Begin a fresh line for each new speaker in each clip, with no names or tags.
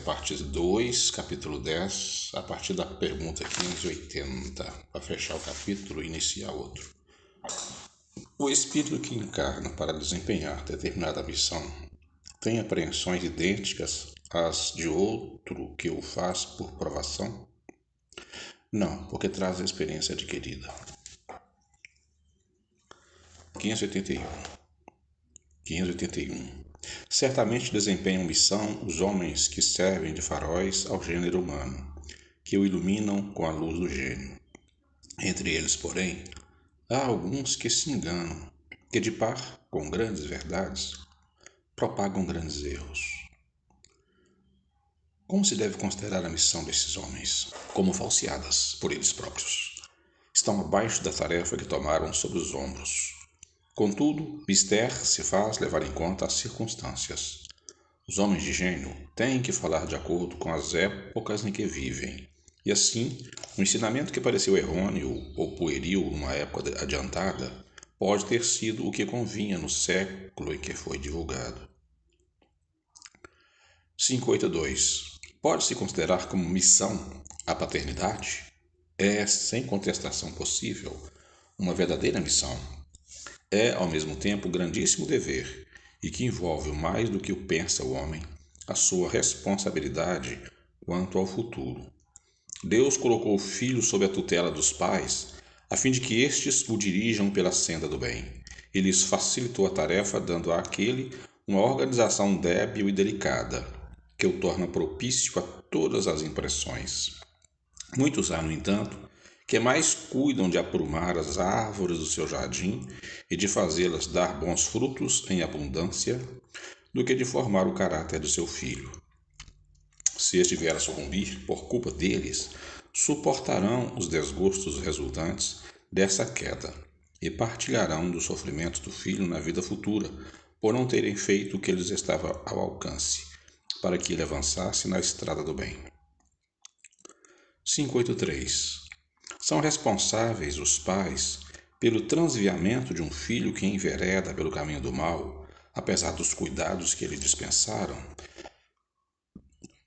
parte 2, capítulo 10, a partir da pergunta 580, para fechar o capítulo e iniciar outro. O espírito que encarna para desempenhar determinada missão tem apreensões idênticas às de outro que o faz por provação? Não, porque traz a experiência adquirida. 581. Certamente desempenham missão os homens que servem de faróis ao gênero humano, que o iluminam com a luz do gênio. Entre eles, porém, há alguns que se enganam, que de par com grandes verdades, propagam grandes erros. Como se deve considerar a missão desses homens? Como falseadas por eles próprios. Estão abaixo da tarefa que tomaram sobre os ombros. Contudo, mister se faz levar em conta as circunstâncias. Os homens de gênio têm que falar de acordo com as épocas em que vivem. E assim, um ensinamento que pareceu errôneo ou pueril numa época adiantada pode ter sido o que convinha no século em que foi divulgado. 582. Pode-se considerar como missão a paternidade? É, sem contestação possível, uma verdadeira missão. É, ao mesmo tempo, grandíssimo dever, e que envolve mais do que o pensa o homem, a sua responsabilidade quanto ao futuro. Deus colocou o filho sob a tutela dos pais, a fim de que estes o dirijam pela senda do bem. E lhes facilitou a tarefa, dando àquele uma organização débil e delicada, que o torna propício a todas as impressões. Muitos há, no entanto, que mais cuidam de aprumar as árvores do seu jardim e de fazê-las dar bons frutos em abundância, do que de formar o caráter do seu filho. Se este vier a sucumbir por culpa deles, suportarão os desgostos resultantes dessa queda e partilharão dos sofrimentos do filho na vida futura, por não terem feito o que lhes estava ao alcance, para que ele avançasse na estrada do bem. 583. São responsáveis os pais pelo transviamento de um filho que envereda pelo caminho do mal, apesar dos cuidados que lhe dispensaram?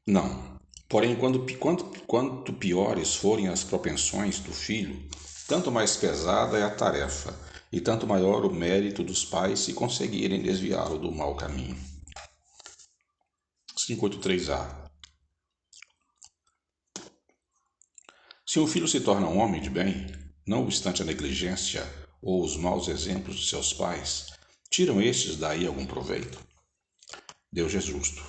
Não. Porém, quanto piores forem as propensões do filho, tanto mais pesada é a tarefa, e tanto maior o mérito dos pais se conseguirem desviá-lo do mau caminho. 583A. Se um filho se torna um homem de bem, não obstante a negligência ou os maus exemplos de seus pais, tiram estes daí algum proveito? Deus é justo.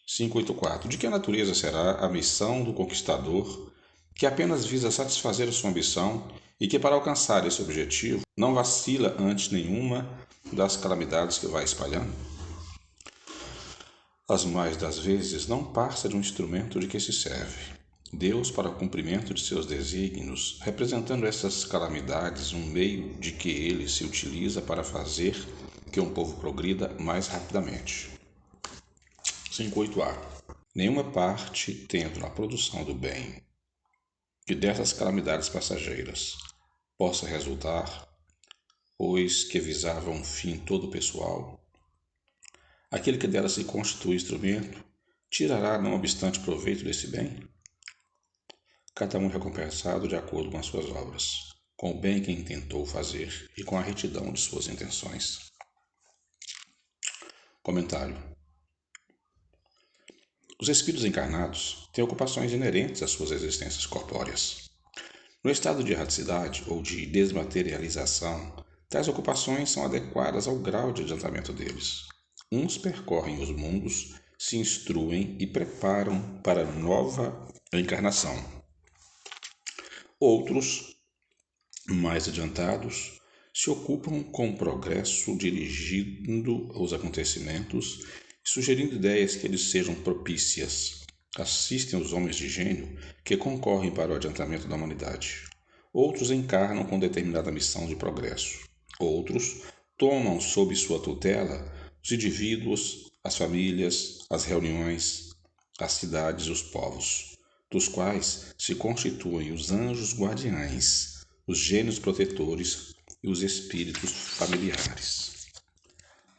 584. De que natureza será a missão do conquistador que apenas visa satisfazer a sua ambição e que, para alcançar esse objetivo, não vacila ante nenhuma das calamidades que vai espalhando? As mais das vezes não passa de um instrumento de que se serve Deus para o cumprimento de seus desígnios, representando essas calamidades um meio de que ele se utiliza para fazer que um povo progrida mais rapidamente. 5.8a. Nenhuma parte tendo na produção do bem que dessas calamidades passageiras possa resultar, pois que visava um fim todo pessoal, aquele que dela se constitui instrumento tirará não obstante proveito desse bem? Cada um recompensado de acordo com as suas obras, com o bem que intentou fazer e com a retidão de suas intenções. Comentário. Os espíritos encarnados têm ocupações inerentes às suas existências corpóreas. No estado de erraticidade ou de desmaterialização, tais ocupações são adequadas ao grau de adiantamento deles. Uns percorrem os mundos, se instruem e preparam para nova encarnação. Outros, mais adiantados, se ocupam com o progresso, dirigindo os acontecimentos e sugerindo ideias que lhes sejam propícias. Assistem os homens de gênio que concorrem para o adiantamento da humanidade. Outros encarnam com determinada missão de progresso. Outros tomam sob sua tutela os indivíduos, as famílias, as reuniões, as cidades e os povos, dos quais se constituem os anjos guardiães, os gênios protetores e os espíritos familiares.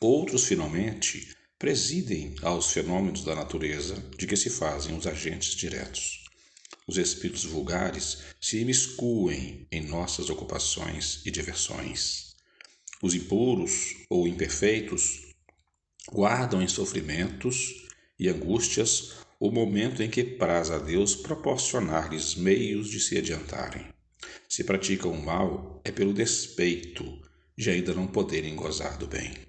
Outros, finalmente, presidem aos fenômenos da natureza de que se fazem os agentes diretos. Os espíritos vulgares se imiscuem em nossas ocupações e diversões. Os impuros ou imperfeitos guardam em sofrimentos e angústias o momento em que praz a Deus proporcionar-lhes meios de se adiantarem. Se praticam o mal, é pelo despeito de ainda não poderem gozar do bem.